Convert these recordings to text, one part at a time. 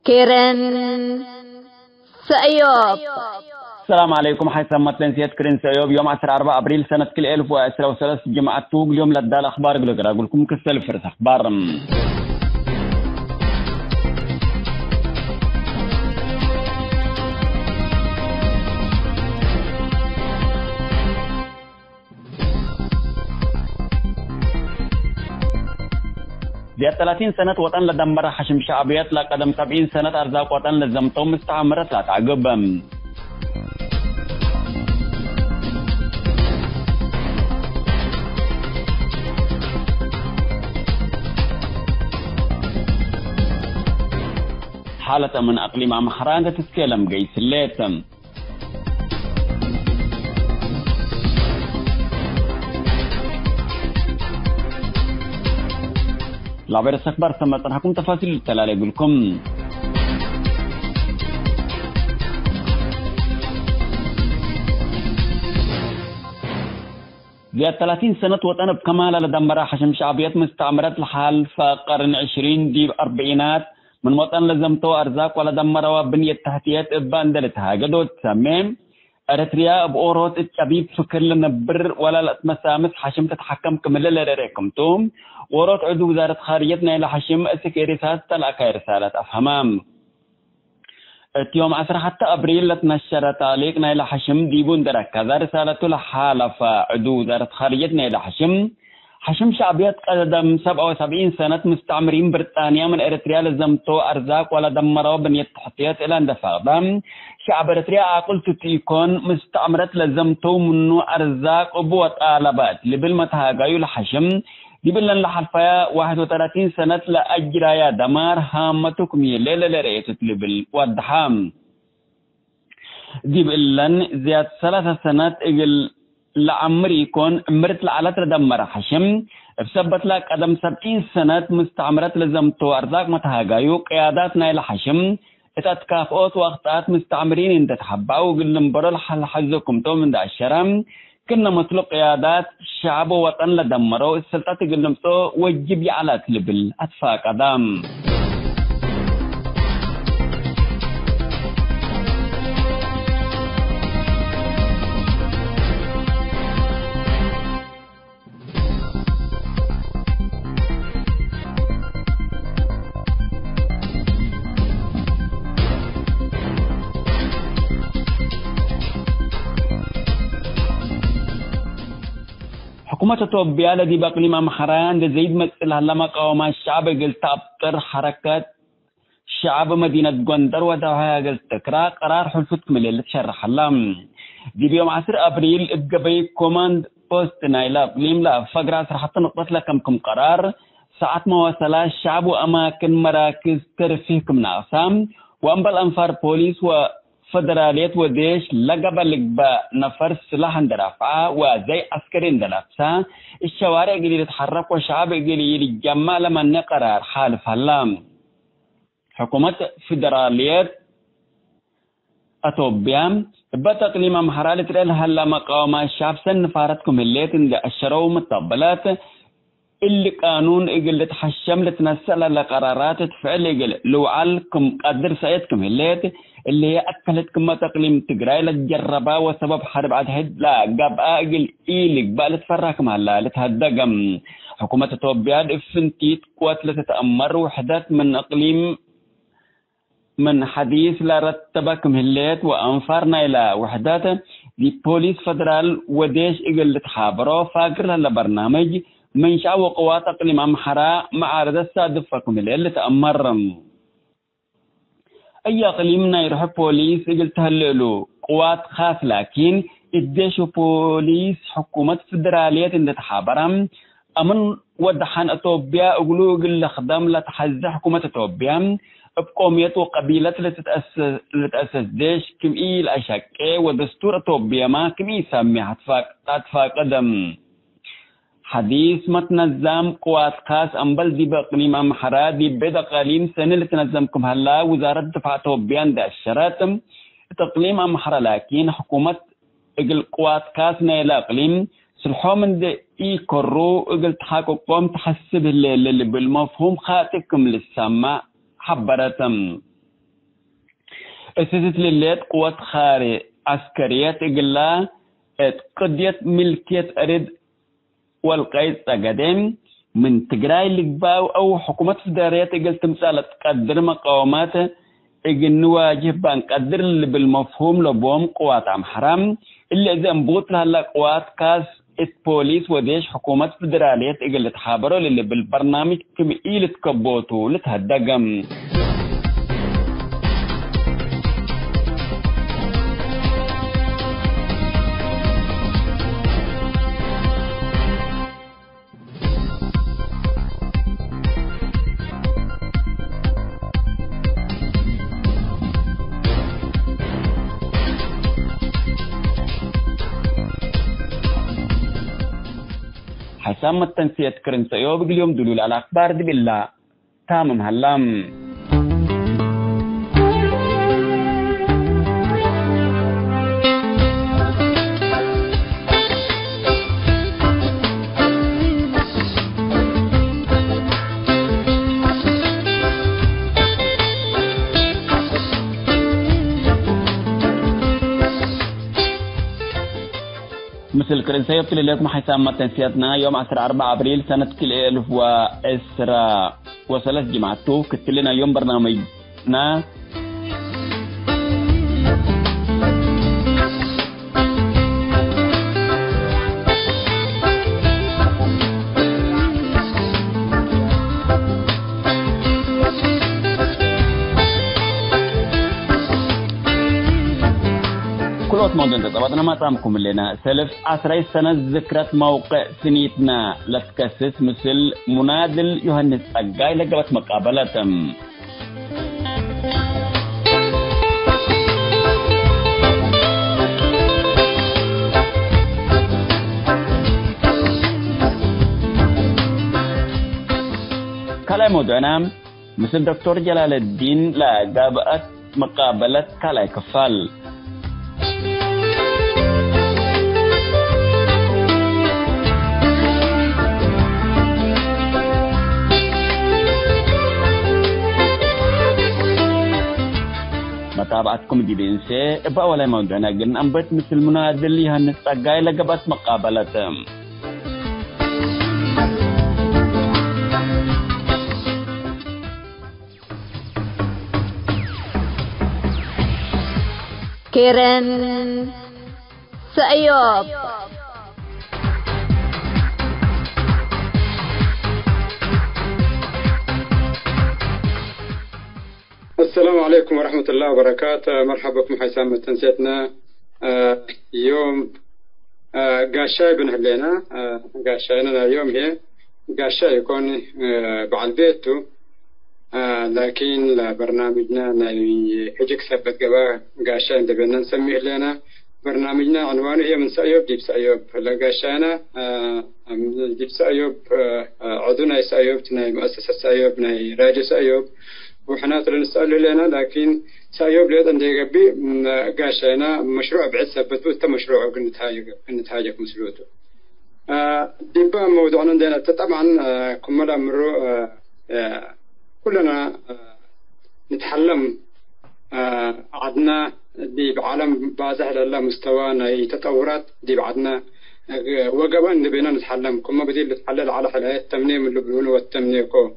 كيرن سأيوب. السلام عليكم. حيث متلنسيات كيرن سأيوب يوم 14 أبريل سنة كل 1013 جمعة توق اليوم لدى الأخبار أقول لكم كسل فرس أخبار. دي 30 سنة وطن لدمر حشم شعبيات لقدم 70 سنة أرزاق وطن لزمتهم مستعمرة لا تعقب. حالة من أقليم أمحران تتكلم قيس الليتم. لعبير السكبار سمتن حكم تفاصيل التلالي يقولكم. دي 30 سنة وطن بكمال لدمر حشم شعبيات مستعمرات الحال فقرن 20 دي 40 من وطن لزمتو أرزاق ولا دمروا بنية تحتيات إبان دلتها قدوت سميم أريتريا بأوروت الشبيب فكر لنبر ولا لأتمسامس حشم تتحكم كمل لريكم توم وروت عدو وزارة خارجتنا إلى حشم سكيريسات تلقى رسالة أفهمام يوم 10 حتى أبريل لتنشرت عليكنا إلى حشم ديبون درك كذا رسالة لحالة فعدو وزارة خارجتنا إلى حشم شعبيات قدم 77 سنة مستعمرين بريطانيا من إريتريا لزمتو أرزاق ولا دمروا بنية تحتيات إلى اندفاع شعب إريتريا عقل تتيكون مستعمرات لزمتو منو أرزاق أبوات آلبات لبالمتها قايو لحشم دي بلن لحلفايا 31 سنة لأجرايا دمار هامتكم يليل لرئيسة لبل ودحام دي بلن زياد 3 سنة إجل لعمري يكون مرت لعلات لدمر حشم بسبت لك قدم 70 سنة مستعمرات لزمتو أرزاق متهاقايو قياداتنا إلى حشم اتتكافؤات وقتات مستعمرين انت تحبعوا قلن برل حزكم تو من دا الشرم كنا مطلق قيادات شعب وطن لدمروا السلطات قلن تو وجب على تلبل أتفاق قدام حكومة توبيا الذي بقليم أمحران زيد مثلها لما قوم الشعب قلت أبطر حركات شعب مدينة غندر ودوها قلت تكرا قرار حلفتكم اللي تشرح اللام دي بيوم 10 أبريل إبقى كوماند بوست نايلا بليم لا فقرا حتى نقطة لكم قرار ساعة مواصلة الشعب وأماكن مراكز ترفيهكم ناقصام وأنبال أنفار بوليس فدراليات وديش لقب لقبا نفر سلاح اندرافعا وزي عسكري اندلافسا الشوارع اللي يتحرك وشعب اللي يتجمع لما نقرار حالف هلام حكومة فدراليات أتوبيا بتقليم أمحرالة ريال هلا مقاومة الشعب سن فارتكم الليت اللي أشروا متطبلات اللي قانون اللي تحشم لتنسل لقرارات تفعل لو علكم قدر سايتكم الليت اللي هي أكلتكم تقليم تقرأي لتجربها وسبب حرب عدهد لا قبقى قل إيلك بقى لتفرحكم هلا لتهدقم حكومة توبياد افنتيت قوات لتتأمر وحدات من أقليم من حديث لرتبكم هليت وأنفرنا إلى وحدات دي بوليس فدرال وديش إقل لتحابرو فاقر هلا برنامج من شعب وقوات أقليم أمحرا معارض السادفكم اللي تأمر أي أقليمنا يروح بوليس يقول تهللوا قوات خاص لكن الجيش وبوليس حكومة فدرالية اللي تحابرهم أمن ودحان أتوبيا أقولوا قل خدام لا تحزي حكومة أتوبيا بقومية وقبيلة لتأسس ديش كم إيه الأشكي ودستور أتوبيا ما كم إيه سامي هتفاق قدم حديث متنظم قوات خاص أمبل دي بقليم أمحرا دي بيد قليم سنة لتنظمكم هلا وزارة دفاع توبيان دا الشراتم تقليم أمحرا لكن حكومة القوات خاص نيلا قليم سلحو من دي إي كرو تحققهم تحسب اللي بالمفهوم خاتكم للسماء حبرتم أسست لليت قوات خاري عسكريات إقلا قديت ملكية أرد والقيد تقدم من تجراي لقباو أو حكومة فدرالية إقل تمثال تقدر مقاومات إقل نواجه بان قدر اللي بالمفهوم لبوم قوات عم حرام اللي إذا انبوط لها قوات كاس بوليس وديش حكومة فدرالية إقل تحابروا اللي بالبرنامج كم إيل تكبوتو لتهدقم حسام التنسية كرن سيوب اليوم دلول على أخبار دي بالله تامم هلام مثل كرنسية في الليلة مع حسام تنسيتنا يوم 4 أبريل سنة 2010 وصلت جماعته كتلنا يوم برنامجنا موضوع تطبطنا ما تامكم لنا سلف 10 سنة ذكرت موقع سنيتنا لتكسس مثل منادل يوهنس أقاي لقبت مقابلتهم كلا موضوعنا مثل دكتور جلال الدين لقبت مقابلة كلا كفال متابعتكم دي بينسي ابقى ولا موضوعنا قلنا انبت مثل منادل يهنس أقاي لقبت مقابلتهم كيرن سأيوب السلام عليكم ورحمة الله وبركاته. مرحبا بكم حسام تنسيتنا يوم قاشاي بنهلينا قاشاينا اليوم هي قاشاي يكون بعد بيته لكن برنامجنا هجيك ثبت قبا قاشاي دبنا نسميه لنا برنامجنا عنوانه هي من سأيوب جيب سأيوب لقاشانا جيب سأيوب عضونا سأيوب تناي مؤسسة سأيوب ناي راجل سأيوب وحنا ترى نسأل لنا لكن سأيوب ليد عندي قبي قاشينا مشروع بعد ثبت وت مشروع وقنتهاجك مسلوته ديبا موضوعنا عندنا طبعا كملا مرو كلنا نتحلم عدنا دي بعالم بازح لله مستوانا تطورات دي بعدنا وقبل نبينا نتحلم كما بدي نتحلل على حلقات التمنيم اللي بيقولوا والتمنيكو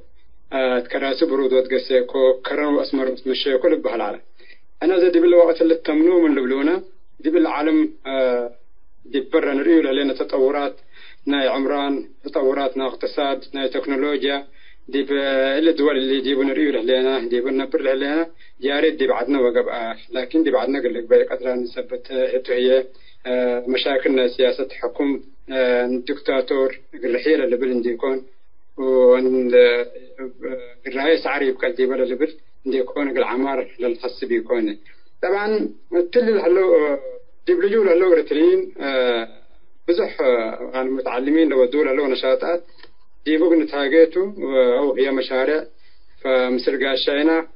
كراسي برود وتقسيكو كرنو أسمر مشي كل بهالعالم أنا زي دي بالوقت اللي التمنو من لبلونا دي بالعالم دي برا نريو لنا تطورات ناي عمران تطورات نا اقتصاد ناي تكنولوجيا دي بالدول اللي يجيبون نريو لنا دي بنبر لنا جاري دي بعدنا وقبع لكن دي بعدنا قال لك بالك أدرى نثبت هي مشاكلنا سياسة حكم دكتاتور الرحيل اللي بلنديكون والرئيس عريب كالدي بلا لبل دي يكون العمار للخاص بيكون طبعا تل هلو دبلجول هلو رترين بزح المتعلمين لو دول هلو نشاطات دي بوق نتاجته او هي مشاريع فمثل قاشينا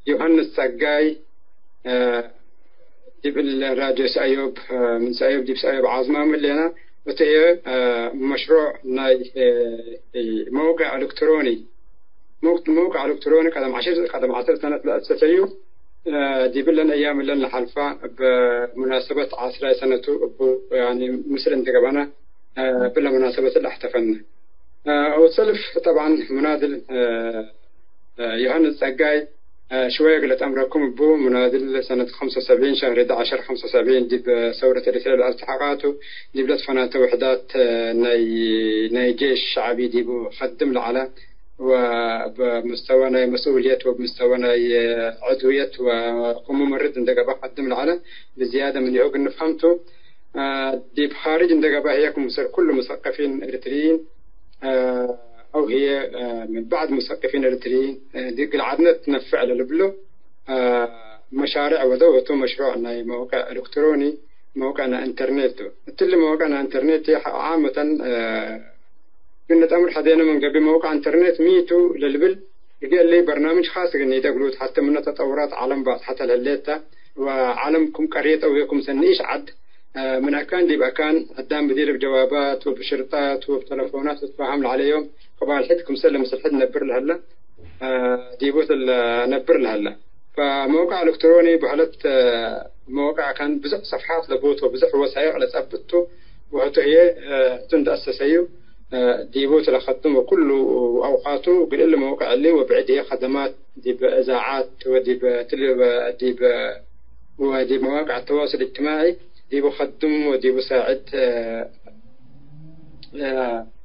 يوهنس سقاي دي بالراجو سأيوب من سأيوب دي سأيوب عظمة ملينا وتهي مشروع ناي موقع إلكتروني موقع إلكتروني قدم 10 سنة تأسسيه دي بلن أيام لنا حلفة بمناسبة عصر سنته يعني مصر انتقبنا بلا مناسبة اللي احتفلنا وصلف طبعا منادل يوحنس سقاي شوية قلت أمركم بو منادل سنة 75 شهر 11 75 دي بثورة الإثريال الالتحاقاته دي بلد فنات وحدات ناي جيش شعبي دي بو خدم العلا وبمستوى مسؤولية وبمستوى عضوية وقوم مرد عندك بقدم العلا بزيادة من يوق نفهمته دي بخارج عندك بقى هيكم كل مثقفين إريتريين أو هي من بعد مثقفين إريتريين دي قلعدنا تنفع للبلو مشاريع وذوته مشروعنا موقع إلكتروني موقعنا إنترنت تل موقعنا إنترنت عامة كنا تأمر حدينا من قبل موقع إنترنت ميتو للبل قال لي برنامج خاص إني تقولوا حتى من تطورات عالم بعض حتى لليتا وعالمكم قريت أو يكم سنيش عد من أكان دي بأكان قدام بدير بجوابات وبشرطات وبتلفونات تتفاهم عليهم قبل حدكم سلم سلحد نبر لهلا دي بوت نبر لهلا فموقع إلكتروني بحالة موقع كان بزح صفحات لبوت وبزح وسائل لتثبته وهو هي تند أساسيه دي بوت لخدمه كل أوقاته قل له موقع اللي وبعديه خدمات دي بإذاعات ودي مواقع التواصل الاجتماعي دي بخدم ودي بساعد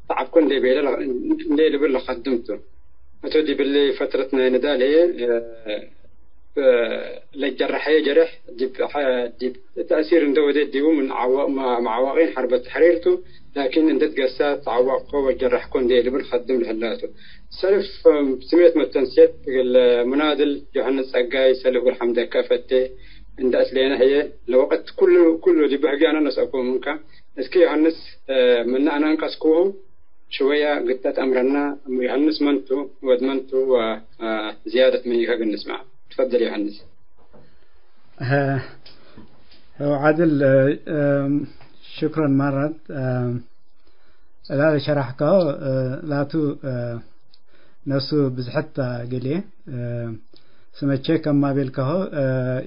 تعبكن دي بيلا بيلا خدمته أتودي باللي فترتنا ندال هي للجرحية جرح دي تأثير ندودي دي من مع عواقين حرب تحريرته لكن اندت قسات عواقه وجرح كون دي اللي بنخدم لهلاته سلف سميت متنسيت المنادل يوحنس سقاي سلف الحمد كافتي عند أسلينا هي لوقت كله دي بحقي أنا نسأكم منك اسكي يوحنس من أنا نقصكوهم شوية قلت أمرنا يوحنس منتو ودمنتو وزيادة من يكاق نسمع تفضل يوحنس. عادل شكرا مرة لا شرحك لا تو نسو بزحت قلي سمعتشي كما بيلكه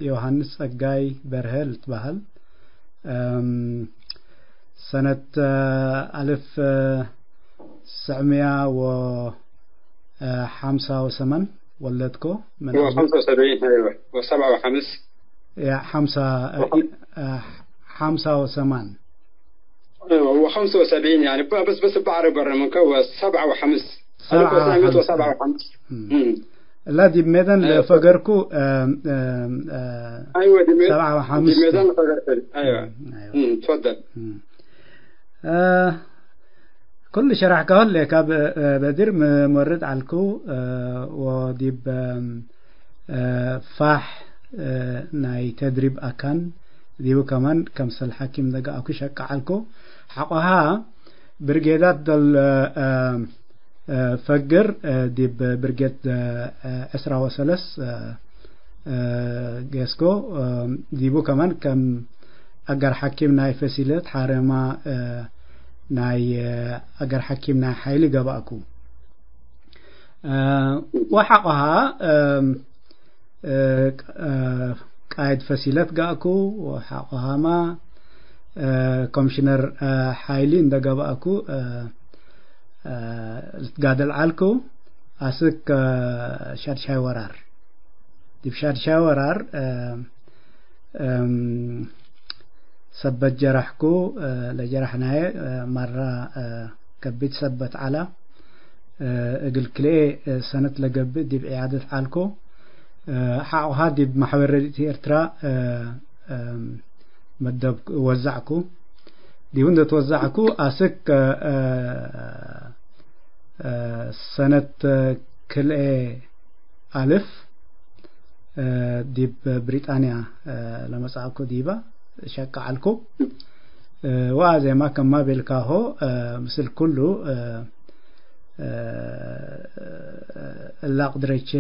يوحنس أجاي برهل تبهل سنة 1975 ولدكو من 75 أيوة و57 يا 75 أيوة و75 يعني بس بعرف برا من كوا 57 1957 لا دي ميدان فقركو أيوة دي ميدان فقركو أيوة تفضل. كل شرح قال لك بدر مرد علىكو وديب فاح ناي تدريب أكان ديبو كمان كمسل حكيم دقا أكو شك علىكو حقها برجيدات دل فقر ديب برجيد أسرع وسلس جيسكو ديبو كمان كم أجر حكيم ناي فسيلت حارما ناي أجر حكيم ناي حيلي جباكو وحقها قائد فسيلت جاكو وحقها ما كومشنر حيلي إن جباكو تقادل عالكو أسك شاد ورار ديب شاد ورار سبت جرحكو لجرحناي مرة كبيت سبت على اقل كلي سنة لقبت دي بإعادة عالكو حقها دي بمحور رديتي ارترا مدب وزعكو دي وند توزعكو أسك سنة كلي ألف دي بريطانيا لما صعبكو ديبا شك علكو وزي ما كان ما بالكاهو مثل كله لا قدرتش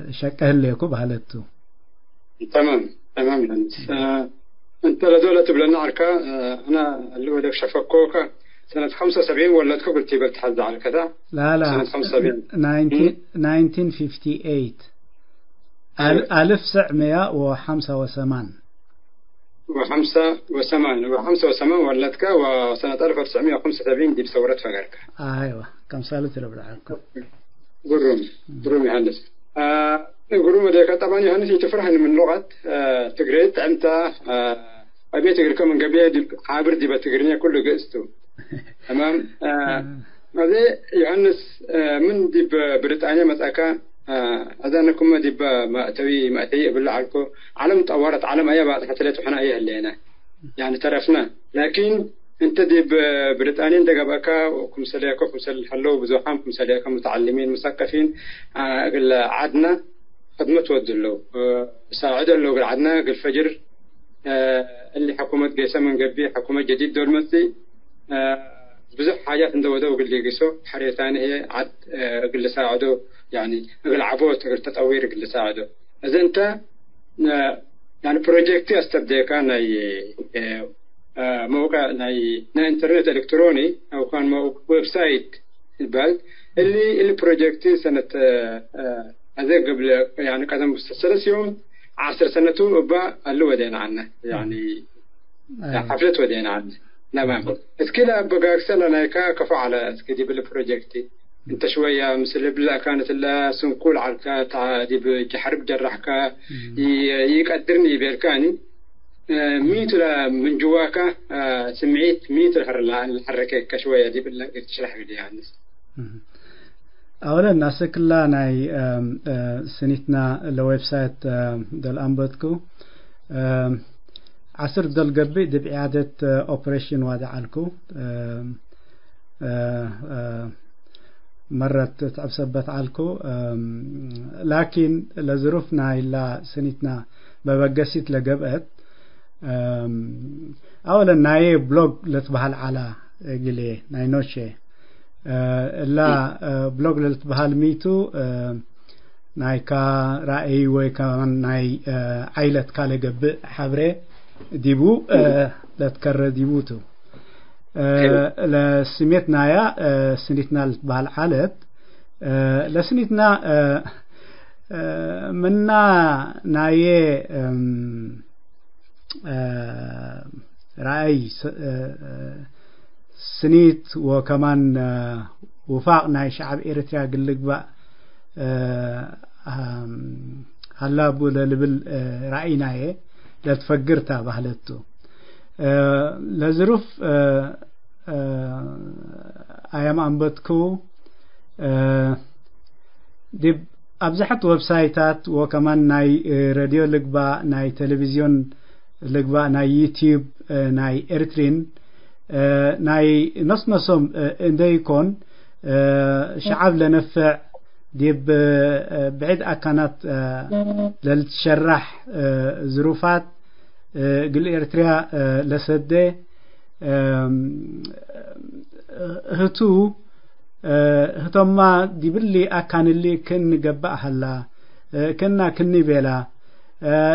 شك هليكو بحالته تمام انت لدولة بلنا عركة انا اللي ودك شفكوكا سنة 75 ولدك قلت بتحدى على كذا؟ لا سنة 75 1958 1985 و85 ولدك وسنة 1975 دي بثورة فقرك. أيوة كم سنة تلبلعكم؟ قروم يهندس. قروم ده طبعا يهندس يتفرح من لغة تقريت أنت أبي تقريكم من قبل عابر دي بتقريني كله قصته. تمام. هذا يهندس من دي بريطانيا مسأكا أذانكم دي ما تبي بالله عليكم علم تطورت علم أيه بعد حتى لا تحنا أيه اللي هنا يعني تعرفنا لكن أنت دي بريطانيا أنت قبلك وكم سليكم حلو بزوحام كم سليكم متعلمين مثقفين عدنا خدمة ودلو ساعدوا له بالعدنا قل فجر اللي حكومة قيسة من قبل حكومة جديد دور مثلي بزح حاجات عنده ودو قل يقيسوا حرية ثانية عد قل ساعدوا يعني قل عبوت قل تطوير قل ساعدوا إذا أنت يعني بروجكتي استبدأ كان موقع نا إنترنت إلكتروني أو كان ويب سايت البلد اللي بروجكتي سنة هذا قبل يعني قدم مستسلس يوم 10 سنة وبا اللي ودينا عنه يعني حفلة ودينا عنه تمام اسكيلا بقى أكسل أنا كفى على اسكيدي بالبروجكتي انت شويه مثل بلا كانت لا سنقول على دي بحرب جرحك يقدرني بيركاني ميتر من جواك سمعت ميتر الحركه شويه دي بالله تشرح لي يعني اولا الناس كلها ناي سنتنا الويب سايت دل امبتكو عصر دل قبي دي باعاده اوبريشن وادعلكو مرت تعبسبت علكو لكن لظروفنا إلا سنتنا ببقسيت لقبقت أولا ناي بلوغ لتبهال على قلي ناي نوشي لا بلوغ لتبهال ميتو ناي كا رأي ويكا ناي عيلة كالقب حبري ديبو لتكرر ديبوتو لسميتنا يا سنتنا بالعالت لسنتنا منا ناي رأي سنيت وكمان وفاق ناي شعب إريتريا قلق بقى هلا بولا لبل رأينا لا تفكرتها بحالته لظروف أيام أنبتكو دي أبزحت ويب سايتات وكمان ناي راديو لقبا ناي تلفزيون لقبا ناي يوتيوب ناي إرترين ناي نصم إنده يكون شعب لنفع دي بعيد أكانت للتشرح ظروفات قل إرتريا لسده هتو هتما دي باللي أكان اللي كن جبأ هلا كنا كني بلا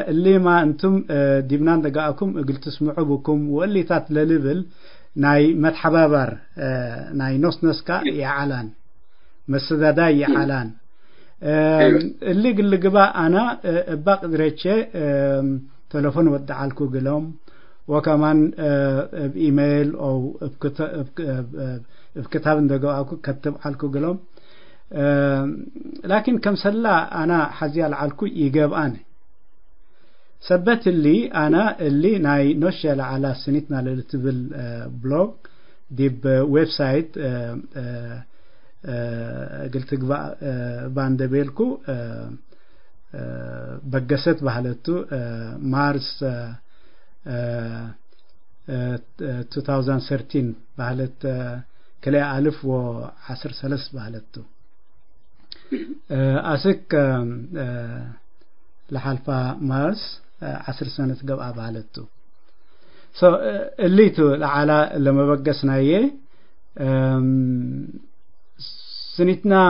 اللي ما أنتم ديبنان دقاءكم قلت تسمعوا بكم واللي تات لليفل ناي متحبابر ناي نص نسكا يعلان مسدادا يعلان اللي قل جبأ أنا بقدرتش تلفون ودعالكو قلهم وكمان بإيميل أو بكتاب ندقاءكو كتب عالكو قلهم لكن كم سلا أنا حزيال عالكو إيجاب أنا سبت اللي أنا اللي ناي نشل على سنتنا للتبل بلوج دي بويب سايت قلت باندبيلكو بقست بحالتو مارس 2013 بحالت كلا 1010 سلس بحالتو أسك لحالفا مارس 10 سنة قبع بحالتو اللي تو على لما بقسنا ايه سنتنا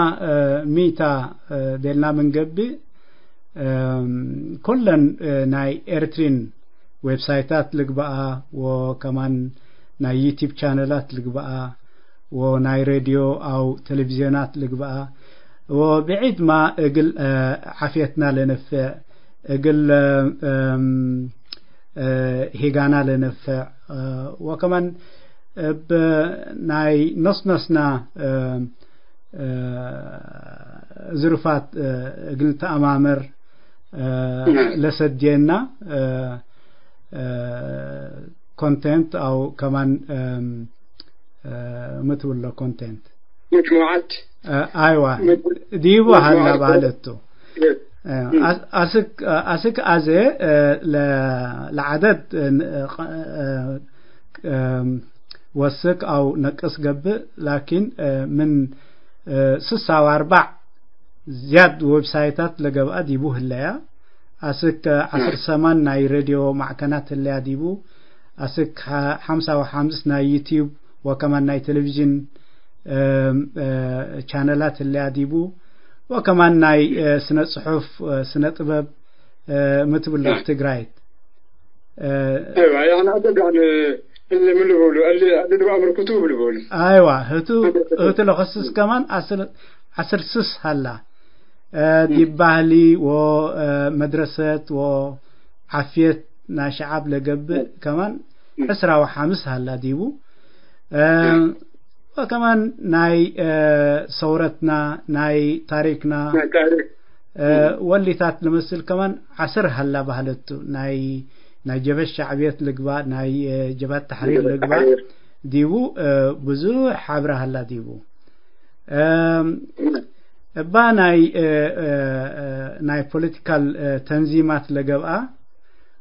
ميتا ديلنا من قبل كلن ناي إرترين ويب سايتات لقبقى وكمان ناي يوتيوب شانلات لقبقى وناي راديو أو تلفزيونات لقبقى وبعيد ما أقل عافيتنا لنفع أقل هيجانا لنفع وكمان ناي نصنا ظروفات قلت أمامر لسدينا كونتنت أو كمان مثل له كونتنت مجموعات أيوة ديبو هلا بعدته أسك أزه لعدد وسك أو نقص قبل لكن من 46 زياد ويب سايتات لقبقى ديبو هلا أسك 10 ناي راديو معكنات اللي ديبو أسك 55 ناي يوتيوب وكمان ناي تلفزيون شانلات اللي ديبو وكمان ناي سنة صحف سنة طباب متبل اختقرايت ايوه يعني عدد اللي من اللي بأمر كتب اللي بقول ايوه هتو لخصص كمان عصر سس هلا دي بالي ومدرسة وعافية ناشعب لقب كمان أسرع وحامس هلا ديبو وكمان ناي صورتنا ناي تاريخنا واللي تات لمثل كمان عصر هلا بهلتو ناي جبهة الشعبية لقبا ناي جبهة التحرير لقبا ديبو بزو حبر هلا ديبو با ناي political تنظيمات لقبا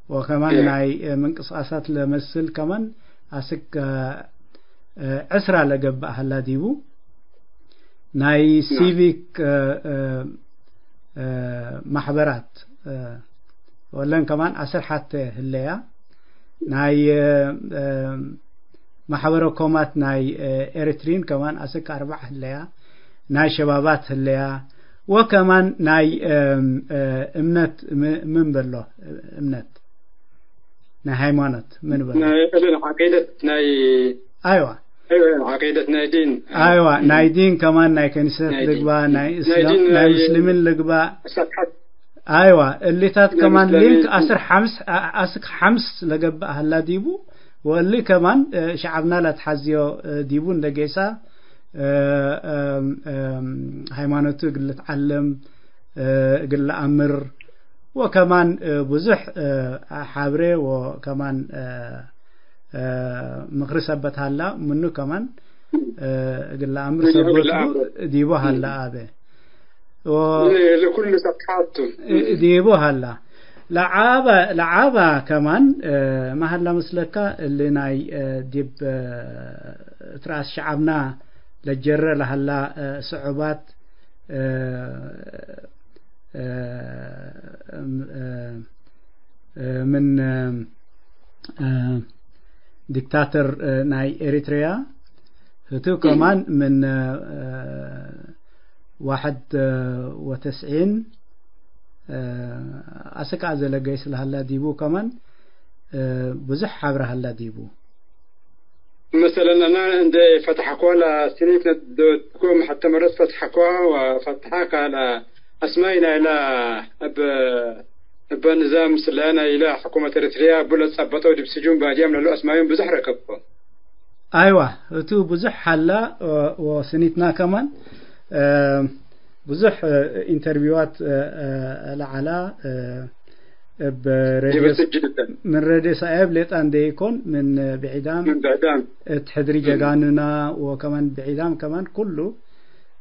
وكمان ناي من قصاصات لمثل كمان أسك أسرع لقبا هلا ديبو ناي سيفيك محبرات ولن كمان أسر حتى هليا ناي محبرو كومات ناي إريترين كمان أسك 4 هليا ناي شبابات هليا وكمان ناي امنت من بلو امنت ناي هيمانت من بلو ناي عقيدة ناي أيوة عقيدة ناي دين أيوة ناي دين كمان ناي كنيسة لقبا ناي إسلام ناي مسلمين لقبا أيوة اللي تات كمان لينك أسر حمس لقب هلا ديبو واللي كمان شعبنا لا تحزيو ديبون لقيسا هيمانته قل تعلم قل أمر وكمان بزح حابري وكمان مخرسة بتهلا منه كمان قل أمر سبوتو ديبو هلا أبي لكل صفحاته ديبو هلا لعابة كمان ما هلا مسلكا اللي ناي ديب تراس شعبنا لجرة لهلا صعوبات من ديكتاتور ناي إريتريا هتو كمان من 91 أسك عزل جيس لهلا ديبو كمان بزح حبر هلا ديبو مثلا أنا عندي فتح قولا سنين تكون حتى مرات فتح قولا وفتحك على أسمائنا إلى أب نظام سلانا إلى حكومة إريتريا بلد صبتوا دي بسجون باجيام للو أسمائهم بزح ركبوا أيوة تو بزح هلا وسنيتنا كمان بزح انترفيوهات لعلا من راديو سايب ليت عندي يكون من بعيدام تحضري جانونا وكمان بعيدام كمان كله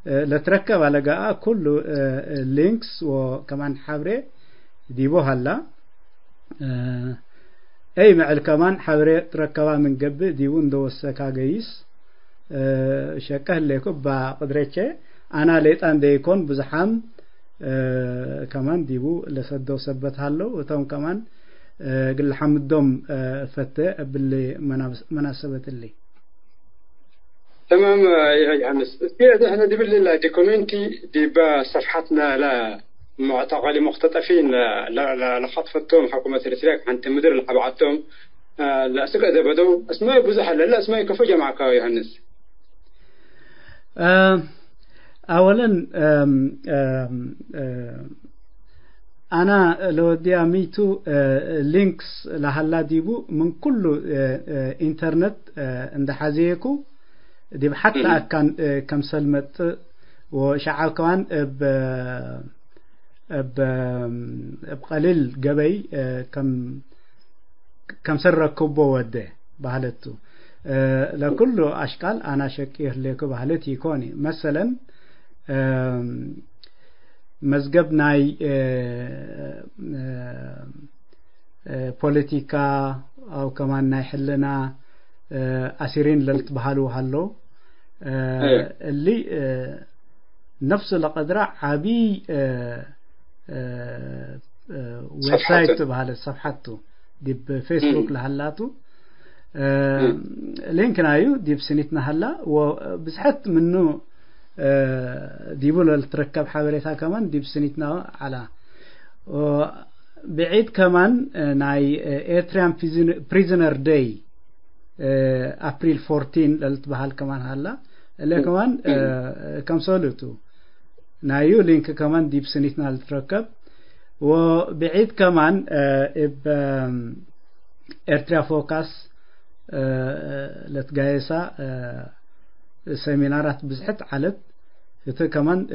لتركب على جاء كله لينكس وكمان حبري ديبو هلا اي معل كمان حبري تركبها من قبل ديبون دوسكا جيس شكه لكم بقدرتي أنا ليت عندي يكون بزحام كمان ديبو لسدو سبت هالو وتم كمان قل حمدهم فتة باللي مناسبة اللي تمام يعني احنا دي بالله دوكيومنتي دي بصفحتنا لا معتقل مختطفين لا خطفتهم حكومة إريتريا عن تمدير الحبعتهم لا سكة بدو اسماء بزح لا اسماء كفو جماعة يهنس أولا أنا لو دي أميتو لينكس لهلا ديبو من كل إنترنت عند حزيكو دي حتى كان كم سلمت وشعب كمان بقليل جبي كم سر كوبو وده بحالته لكل أشكال أنا شكيه لك بحالتي يكوني مثلا مزجب ناي بوليتيكا أو كمان ناي حلنا أسيرين للت بحالو هلو اللي نفس القدرة عبي ويب سايت بهذا صفحته دي بفيسبوك لهلاتو لينك نايو دي بسنتنا هلا وبسحت منه ديبول التركب حواليها كمان دي بسنتنا على بعيد كمان ناي ايرتريان بريزنر داي ابريل 14 للتبهال كمان هلا اللي كمان كم سولتو نايو لينك كمان دي بسنتنا التركب وبعيد كمان ايرتريا فوكس لتجايسا سيمينارات بزحت علت هتا كمان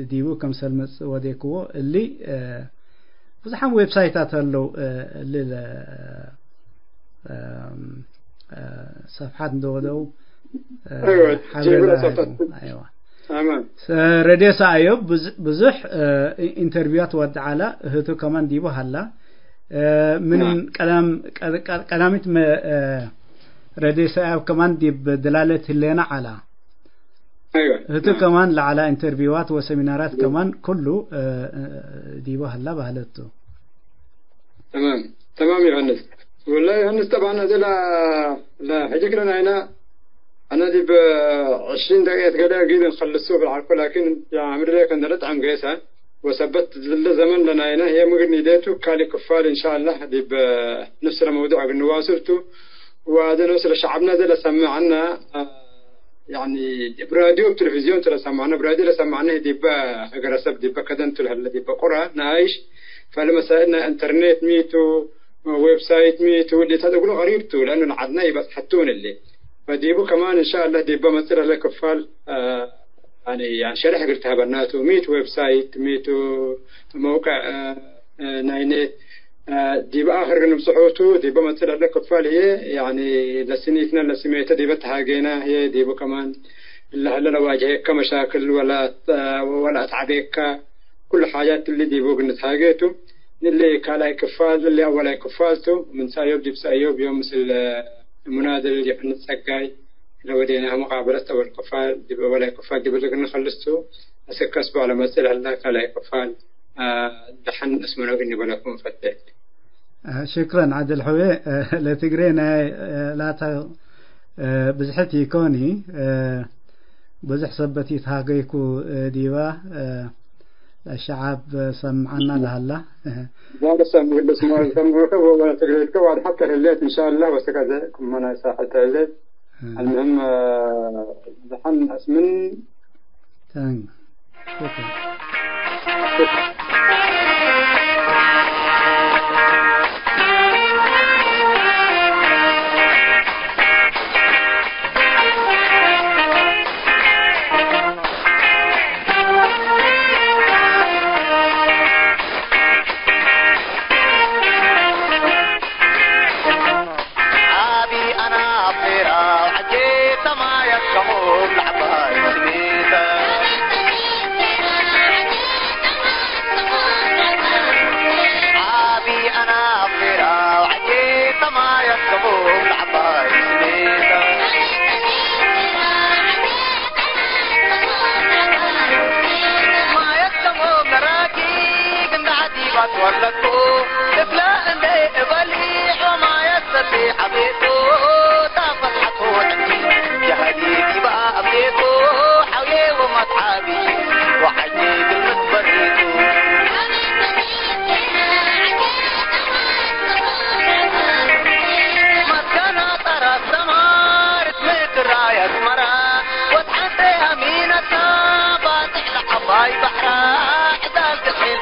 ديبو كم سلمس وديكو اللي بزحم ويب سايتات اللو اللي صفحات ندودو ايوه ايوه تمام رديس ايوب بزح انترفيوات ود على هتو كمان ديبو هلا من كلامت رديس ايوب كمان دي بدلاله لنا على ايوه هتو كمان لعلى انترفيوات وسيمينارات كمان كله ديبو هلا بهلتو تمام يا هندس والله يا هندس طبعا هذا لا حاجه لنا هنا أنا دي 20 دقيقة كده جيد نخلصوه بالعرق لكن يا عمري لك أنا رد عن قيسها وثبت الزمن لنا هنا هي مغني ديتو كالي كفار إن شاء الله دي بنفس الموضوع بالنواصرته وهذا نفس شعبنا ده لسمعنا يعني براديو وتلفزيون تلسمعنا براديو لسمعنا دي بقرسب دي بكدنتو هلا دي بقرة نعيش فلما سألنا انترنت ميتو ويب سايت ميتو اللي تقولوا غريبتو لأنه عدنا يبقى حتون اللي فديبو كمان إن شاء الله ديبو مثلا لكفال يعني شرح قلتها بناتو ميت ويب سايت ميتو موقع ناينت ديبو آخر نمسحوتو ديبو مثلا لكفال هي يعني لسنيتنا لسميتها ديبو تهاجينا هي ديبو كمان اللي هلا نواجهك مشاكل ولا أتعبك كل حاجات اللي ديبو قلت هاجيتو اللي كالاي كفال اللي أولاي كفالتو من سايوب ديب سايوب يوم مثل المنادل اللي احنا نتسقاي لو ودينا مقابلة أول كفال دي ولا كفال دي بدنا نخلصته أسكسبوا على مسألة الله كلا كفال دحن اسمه إني ولا كون فتح شكرا عادل حوي لا تقرينا لا بزحتي كوني بزح سبتي تهاجيكو ديوا الشعب سمعنا لهلا لا سمع بس ما سمعك ولا تقريك وعد حتى الليل إن شاء الله وسكذاكم أنا ساحة الليل المهم دحن اسمن تمام شكرا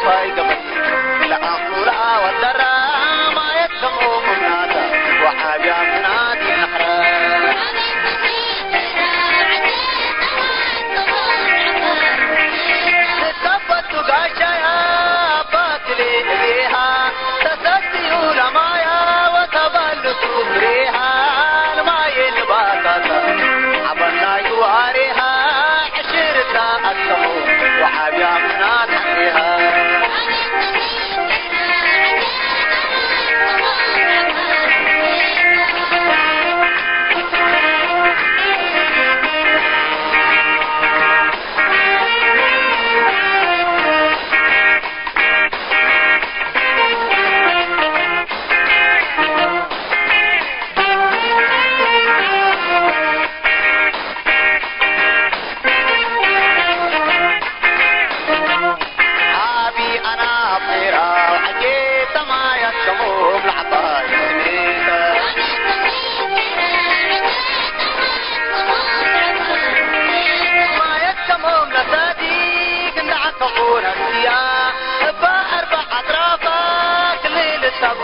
باي قبل لأخورا والدرا ما يتسمو منادا وحابيا منادي نحرا تكبت قاشايا باطلي إليها تسديو لمايا وتبلتو مريها الماي الباطاتا عبنا يواريها عشرتا أكمو وحابيا مناد حقيها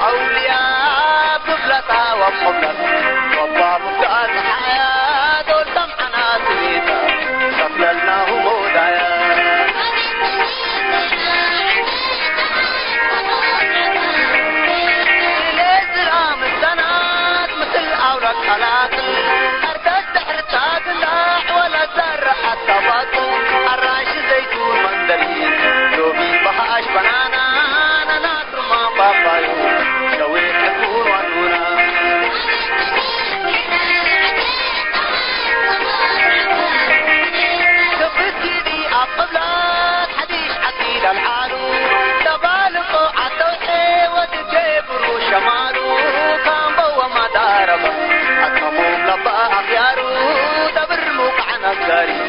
أولياء ببلتا وبقبلت وباب بقات الحياة دول سمعنا سويتا سفللناه مودايا الإسلام السنات مثل أورك خلاقل أردت تحرتها تلاح ولا زرع حتى باطل الراش زيتون مندرين دوبي بهاش بنانا نناطر ما بابايو قبلات حديث عتيل العالو تبالقوا عالتوحي وتجيبروا شمالو كان بوا ما داربا أكموا لبا أخيارو تبرموا عن أكاري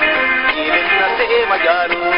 جيل النسي مجالو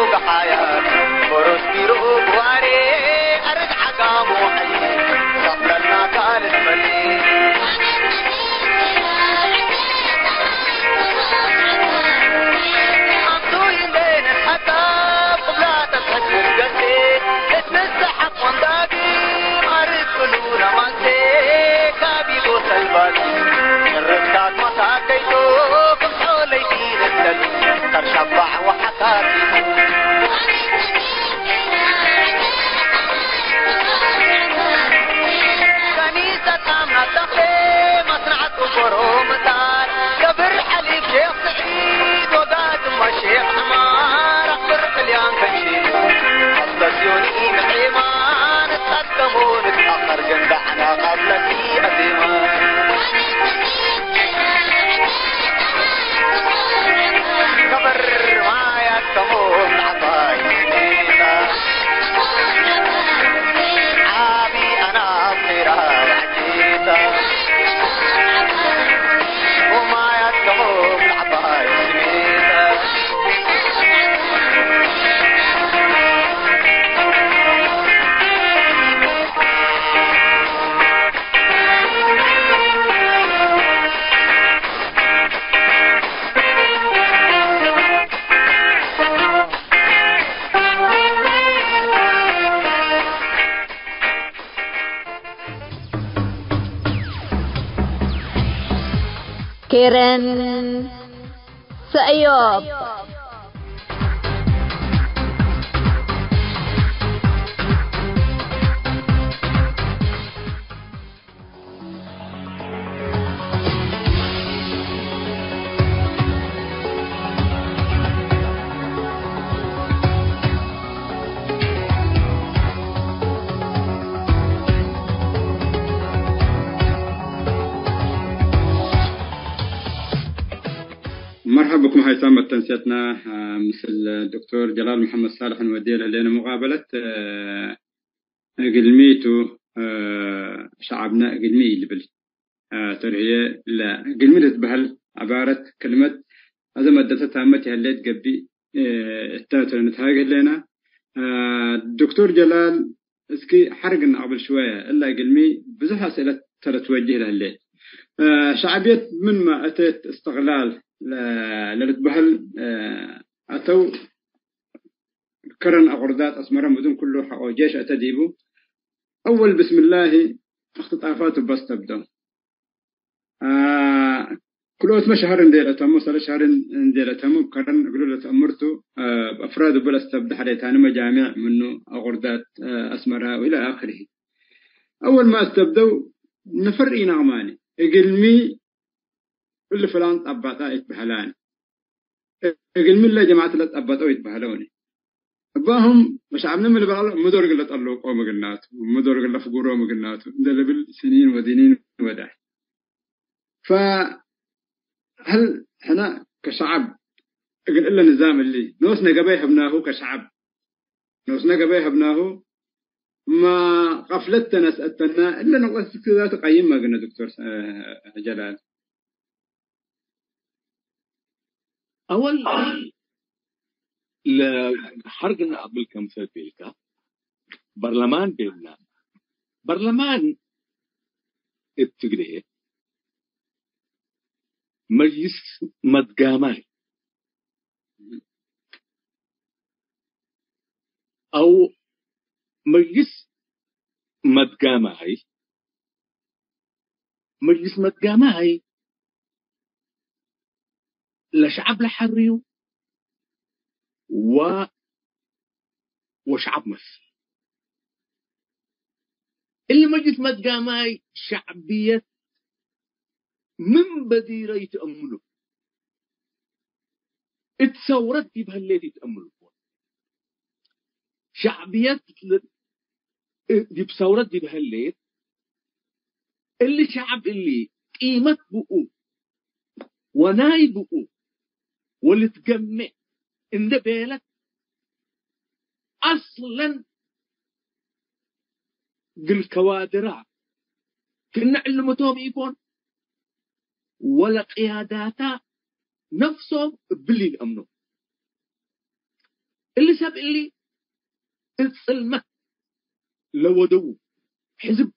فوق حياة برد بيروق واري أرد حقام وحي صفلنا كان اسملي عطوين بين الحكام قبلات الحجم القسي اتنزحق ونداقي أرد كلونا منسي كابي بوس البادي الرسكات مساكيتو كم حولي دين الدل ترشبع وحكاكي كبر حليب شيخ سعيد وقاد شيخ حمار اخبر قليان كنشيد السيوني نحيمان تقدمون اتأخر جندعنا قبلتي أزيمان كبر ما يكتمون عطاي سنيتا عابي أنا بخيرها عجيتا كيرن سأيوب مرحبا بكم. هاي تمت تنسيتنا مثل الدكتور جلال محمد صالح نوديه لنا مقابلة قلميتو شعبنا قلمي اللي بل ترهي لا قلمي بهال عبارة كلمة هذا مادة تامتها اللي تقبي التاتر نتهاجر لنا الدكتور جلال اسكي حرقنا قبل شوية إلا قلمي بزح أسئلة ترى توجه له الليل شعبية من ما أتيت استغلال للتبهل أتو كرن أغردات أسمرا مدن كله حق جيش أتديبو أول بسم الله اختطافات بس تبدأ كلوت ما شهر ندير تمو سر شهر ندير تمو كرن يقولوا تأمرتوا أفراد بلا استبدأ حديثان مجامع منه أغردات أسمرا وإلى آخره. أول ما استبدأوا نفرقين نغماني قلمي اللي فلان أبطاء يتبهلان قلمي اللي جماعة لا أبطاء يتبهلوني باهم مش عم نعمل بقى مدور قلة طلوا قوم قلنات ومدور قلة فجورة مقلنات ده بالسنين ودينين وداع. فهل إحنا كشعب قل إلا نظام اللي نوسنا جبيه ابناه كشعب نوسنا جبيه ابناه ما قفلتنا سأتنا إلا نقص كذا تقيم ما قلنا دكتور جلال. أول لحرقنا قبل كم سنة بيلك برلمان بيلنا برلمان التقريه مجلس مدقاماي أو مجلس مدقاماي لشعب لحريو وشعب مصر اللي مجلس مدقاماي شعبية من بديرة يتأملوا اتصورت دي بهالليت يتأملوا شعبية دي بصورت دي بهالليت اللي شعب اللي قيمة بقو وناي بقو واللي تجمع إن بالك أصلا قل كوادرات كنا علمتهم يكون ولا قياداتا نفسهم باللي الأمنوا اللي ساب اللي السلمة لو دو حزب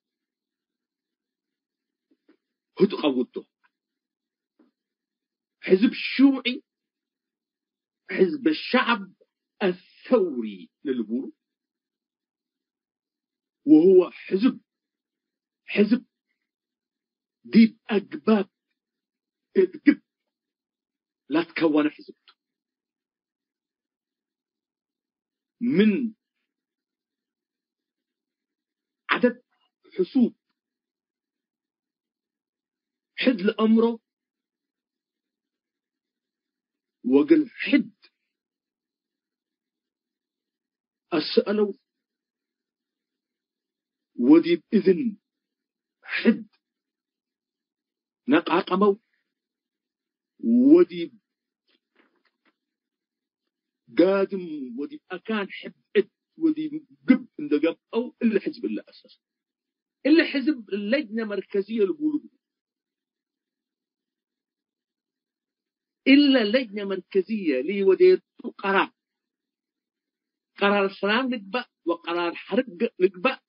هتقوته حزب شيوعي حزب الشعب الثوري للبورو وهو حزب دي أقباب تقب لا تكون حزبته من عدد حسوب حد لأمره وقل حد أسألوا ودي بإذن حد نقعقموا ودي قادم ودي أكان حد ودي قب اندقب أو إلا حزب الله أساس إلا حزب اللجنة مركزية لقولوا إلا لجنة مركزية لي وديتو قرار سلام نقبأ وقرار حرق نقبأ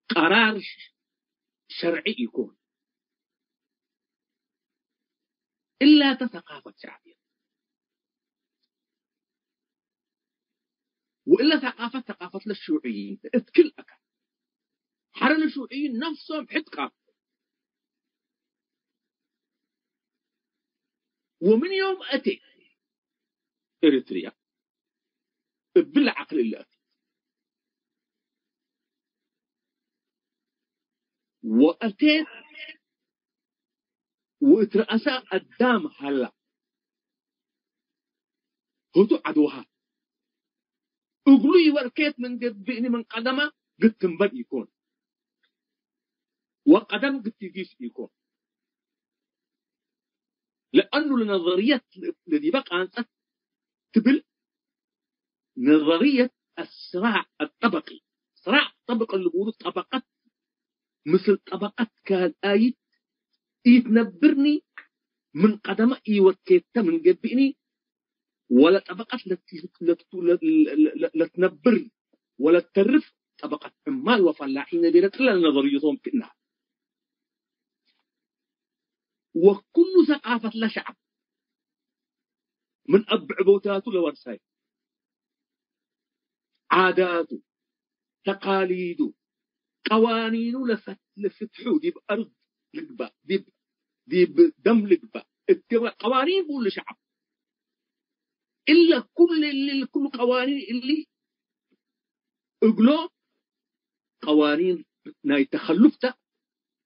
قرار شرعي يكون إلا ثقافة شعبية وإلا ثقافة للشيوعيين كل أكل حرن الشيوعيين نفسهم حد ومن يوم أتي إريتريا بالعقل اللي أتي وأتيت واترأسا قدام هلا هدو عدوها اقلوي وركيت من بإني من قدمه قد تنبد يكون وقدم قد تجيس يكون لأن لأنه لنظرية الذي بقى أنت تبل نظرية الصراع الطبقي. صراع الطبقة اللي بيقولوا طبقات مثل طبقات كالآيت يتنبرني من قدم وكيتا من جبئني ولا طبقات لا تنبرني ولا تترف طبقة عمال وفلاحين بينت إلا نظريتهم كأنها. وكل ثقافة لا شعب من أب عبوتاته لورساي عاداته تقاليده قوانينه لفتحوا دي بأرض لقبة دي بدم لقبة قوانين كل شعب إلا كل قوانين اللي اقلو قوانين ناي تخلفته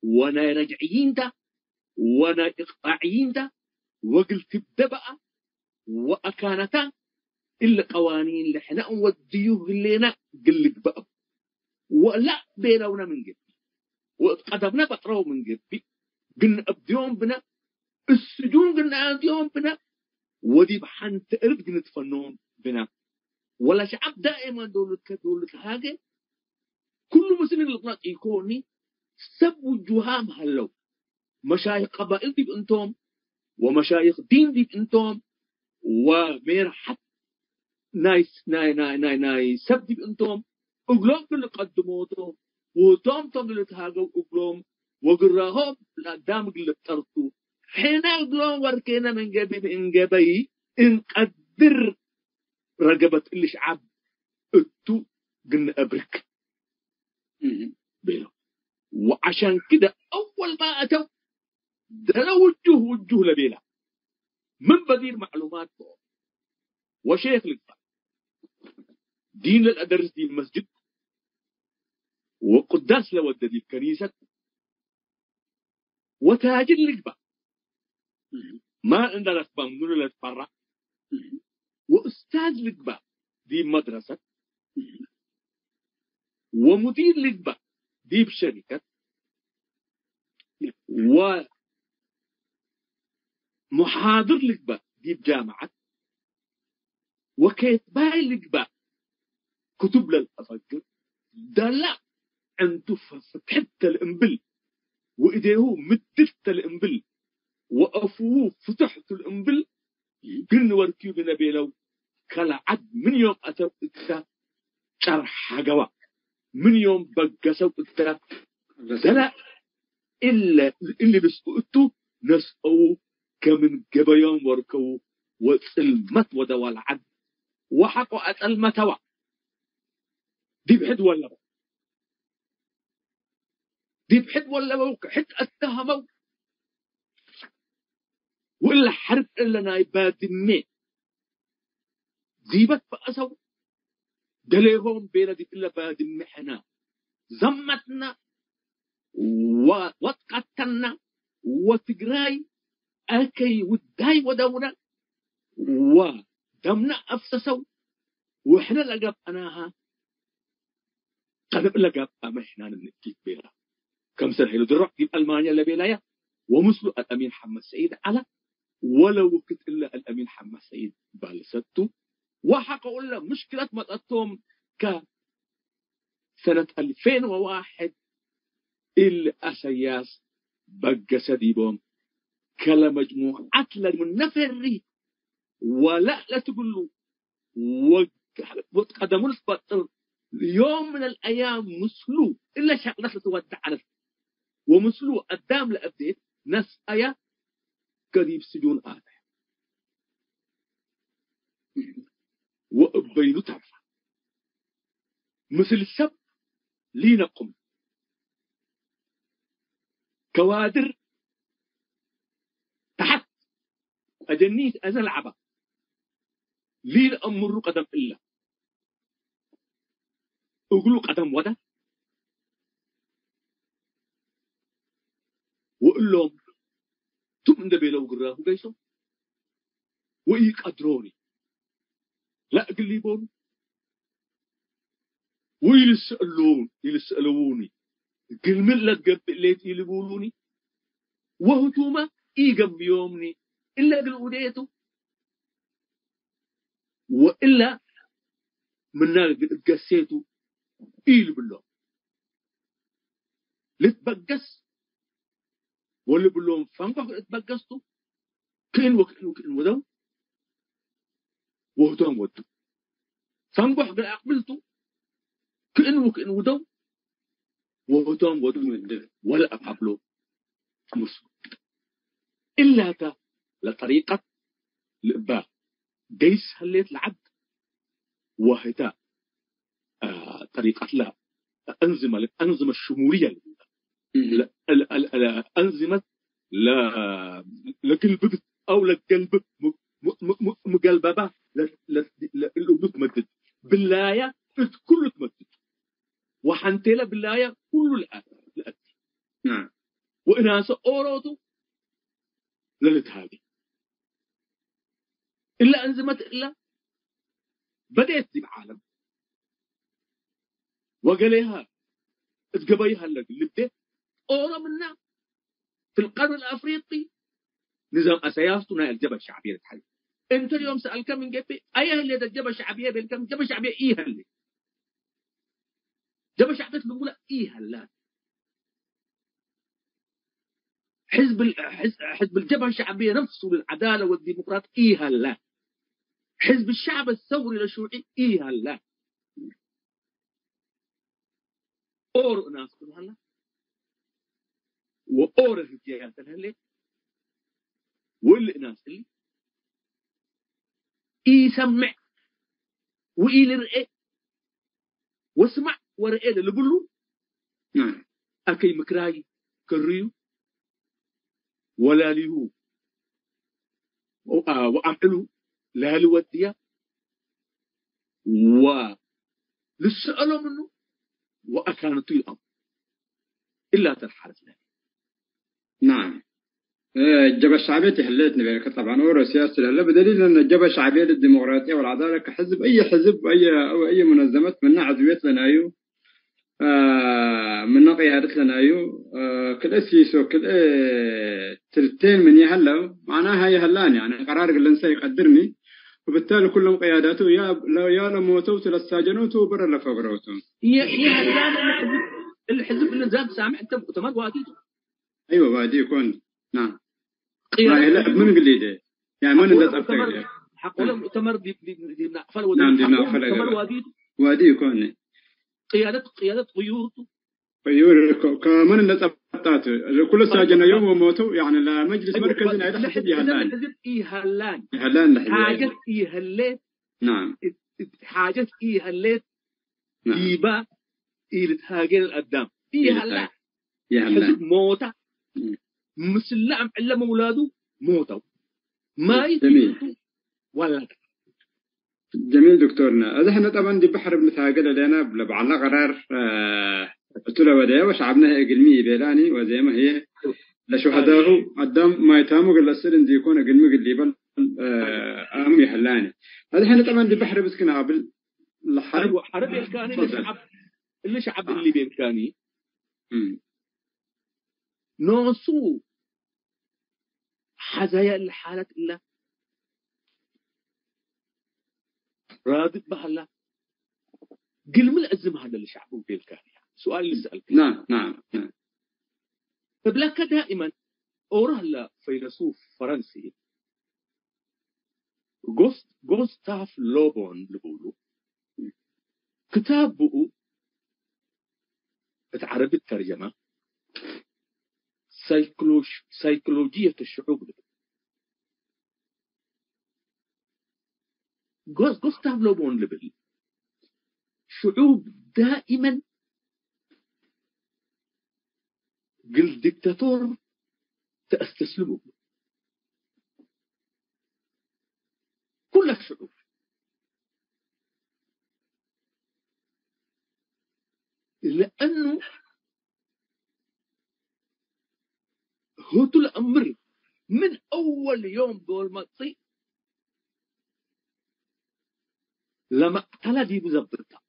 وناي رجعيين ده وناي إقطاعيين ده وقلت بقى وأكانتا إلا قوانين اللي احنا وديوه لنا قلق بقى ولا بينونا من جبي وقدمنا بطروا من جبي قلنا أبديهم بنا السجون قلنا أبديهم بنا ودي بحن تقرب قلنا تفنون بنا ولا شعب دائما دولة هاجة كل مسلم الغلط يكوني سبوا الجهام هلو مشايخ قبائل دي بأنتم ومشايخ دين دي بأنتم وميرحت ناي سبدي بأنتم أقلوم كل قدموتهم وطوم اللي تهاجوا أقلوم وقراهم لقدام اللي ترتو حين أقلوم وركينا من جبي إن قدر رقبة اللي شعب اتو قلنا أبرك بينهم. وعشان كده أول ما أتوا دلوا وجه لبيلا من بدير معلومات وشيخ لقبة دين للأدرس دي المسجد وقداس لود دي الكنيسة وتاج اللقبة ما عندنا لقبة من لا تفرع وأستاذ لقبة دي مدرسة ومدير لقبة دي بشركة ومحاضر لقبة دي بجامعة وكاتباي لقبة كتب للأفكار دلع أنتو فتحت الإنبل وإيديه مدت الإنبل وأفوه فتحت الإنبل قلنا وركيو بنبي لو كلا عد من يوم أتوا إكتا شرح جوا من يوم بقسوا إكتا دلع إلا اللي بسقطوا نسقوا كمن جبيان وركوا وسلمت ودوا العد وحقوا أتلمتوا دي بحد ولا دي بحد ولا حد اتهموا ولا حرب إلا نايبات الني ديبت بأسوا دليهم بينا دي إلا باد المحنة زمتنا واتقتلنا وتقراي أكي وداي ودونا ودمنا أفسسوا وإحنا لقب أناها قد لقب أمحنا نكيب بينا كم سنة هلو درق دي ألمانيا لبيلايا ومثل الأمين حمد سعيد على ولو وقت إلا الأمين حمد سعيد بالستو وحقا إلا مشكلة مطأتهم سنة 2001 الأسياس بقى سديبهم كلا مجموعة من نفري ولا تقول له وقدموا الفطر يوم من الأيام مسلو إلا شغلة تودع على ومسلو قدام لأبديت ناس آية قريب سجون آية وأبينو تعرف مثل السب لينقم كوادر تحت أجنيت أزلعبة لين أمر قدم إلا أقولوا قدم ودا وأقول لهم تم دبي لو قراه قيسو ويقدروني لا قليبون ويلسألوني قل من لا تقبل ليت يلبولوني وهتوما إيقم بيومني إلا قلوديته وإلا من قسيته إيل بالله لتبقس واللي بالله فانقف تبقسته كين ودو وهدام ودو فانقف قل أقبلته كين ودو وهدام ودو ولا أقبله مسلم إلا تا لطريقة الإباء ديس هليت العبد وهتا طريقة لا الأنظمة الشمولية الأنظمة لقلبك أو لقلبك مقلببة لقلبك مدد باللاية كل تمدد وحنتلا باللاية كل الأدي نعم وإنها أوروتو للتهادي إلا أنظمة إلا بدأت دي بعالم وقاليها اتقبيها اللي بدأت أورا منا في القرن الأفريقي نظام أسياستنا الجبهة الشعبية الحالية أنت اليوم سألك من جبهة أي اللي الجبهة الشعبية بالكم الجبهة الشعبية إيه اللي الجبهة الشعبية بنقول إيه هلا حزب الجبهة الشعبية نفسه للعدالة والديمقراطية إيه هلا حزب الشعب الثوري للشيوعي إيه هلا أور ناس كلها هلا وأور الهجيات هلا واللي ناس اللي يسمع ويلرئ واسمع ورئ اللي بقوله نعم أكي مكراي كريو ولا ليهو وأعملوا لا لوديا ولسألوا منه وأكانت الأمر إلا تنحرف له نعم الجبهة الشعبية تحليتنا بينك طبعا ورا سياسة هلا بدليل أن الجبهة الشعبية للديمقراطية والعدالة كحزب أي حزب أي منظمات من عضوية لنا أيو من قيادة لنا أيو كل أسيس وكل تلتين من يهلا معناها يهلان يعني قرار الإنسا يقدرني وبالتالي كلهم قياداته يا لموتوا للساجنوتوا برا لفبروتوا يهلان الحزب اللي زاد سامع أنت مؤتمر واديته أيوة وادي يكون نعم قيادة من قليده يعني من اللي تفتح حق ولا مؤتمر دي نقفل نعم دي نقفل مؤتمر وادي يكون قيادة غيور كمان اللي تفتحته كل ساجنا يوم وموتوا يعني لمجلس مركزي هذا حزب يهلان يهلان حاجة يهلت نعم حاجة يهلت يبا يلتهاجر القدام يهلان حزب موتة مسلم علم أولاده موتوا ما يتموتوا ولا جميل دكتورنا هذا احنا طبعا دي بحر بنتهاجر لنا بعنا قرار قلت له ودايا وشعبنا قلمي بيلاني وزي ما هي لشهداء قدام ما يتاموا قل السرن دي يكون قلمي قل ليبل أمي حلاني هذا احنا طبعا دي بحر بسكنا قبل الحرب حرب الكاني اللي شعب اللي بإمكاني نوصو حزايا الحالة إلا رادت بهلا قل من الأزم هذا اللي شعبه بإمكاني سؤال اللي سألك نعم فبلاك دائما أوره لا فيلسوف فرنسي غوستاف لوبون لبولو كتابه بتعربي الترجمة سيكولوجية الشعوب غوستاف لوبون لبل شعوب دائما قل ديكتاتور تستسلمه كل الشعوب لأنه هو الأمر من أول يوم دول ما تصير لما اقتلى دي بزبطتها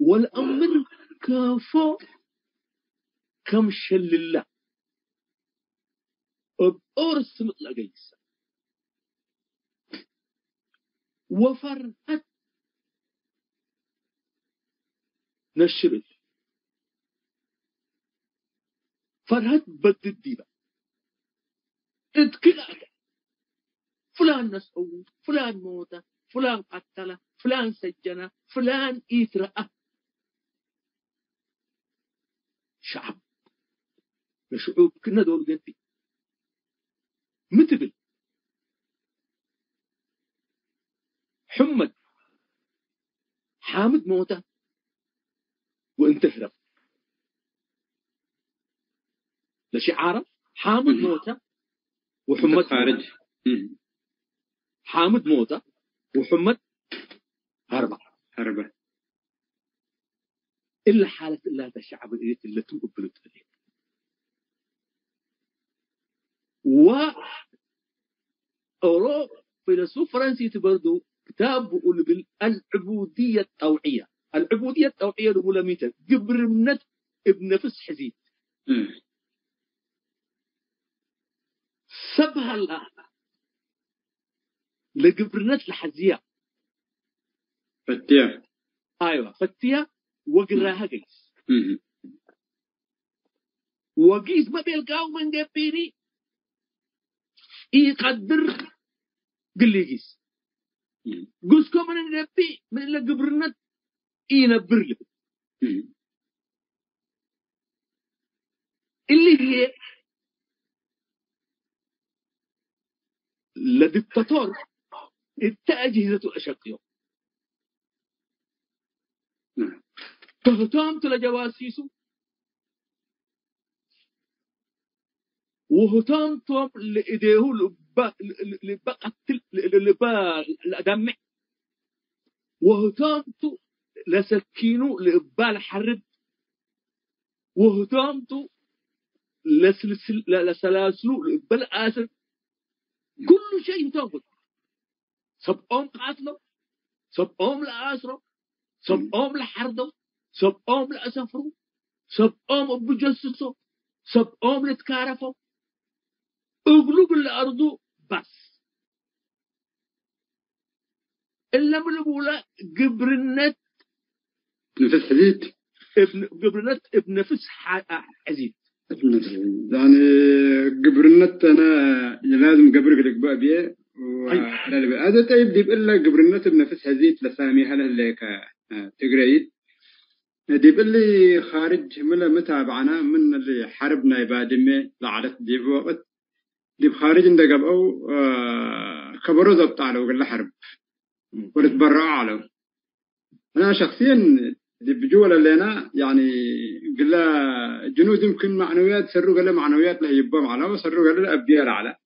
والأمر كافو كم شل الله أورس مطلع جيس وفرحت نشرت فرحت بدد ديبا اتكلت فلان نسأو فلان موتى فلان قتله فلان سجنه فلان إثرأه شعب الشعوب كنا دول قدي مثل حامد موتى وانت هرب لشعارة حامد موتى وحمد خارج حامد موتى وحمد هربة إلا حالة إلا هذا الشعب اللي تقبلت عليه وأوروبا فيلسوف فرنسي تبردو كتاب بيقول بالعبودية الطوعية العبودية الطوعية نقول ميتا قبر منت ابن نفس حزيت سبها الله لقبرنت لحزية فتيا أيوة فتيا وقراها قيس وقيس ما بيلقاو من قبيري يقدر قل لي قيس قسكو من النبي من اللي قبرنت ينبر له اللي هي لدكتاتور التأجهزة الأشقية فهتام تلا جواسيسو وهتام توم لإيديه لبا الأدمع وهتام تو لسكينو لإبال الحرب وهتام تو لسلاسلو لإبال آسر كل شيء تاخذ سبقوم قاتله سبقوم لآسره سبقوم لحرده سبقوم لأسفره سبقوم بجسسه سبقوم لتكارفه اغلب الأرض بس إلا من الأولى قبرنت نفس حديد قبرنت ابن نفس حزيد يعني قبرنت أنا لازم قبرك لك بقى بيه هذا طيب ديب إلا قبرنت بنفس حزيد لسامي هلا اللي تقرأيد ديب اللي خارج ملا متابعنا من اللي حربنا يبادمه لعدت ديب وقت ديب خارج عندك أو خبروا ضبط على وقال حرب ونتبرع على أنا شخصيا ديب جوا اللي أنا يعني قلا جنود يمكن معنويات سروا قلا معنويات له يبام على وسروا قلا أبيار على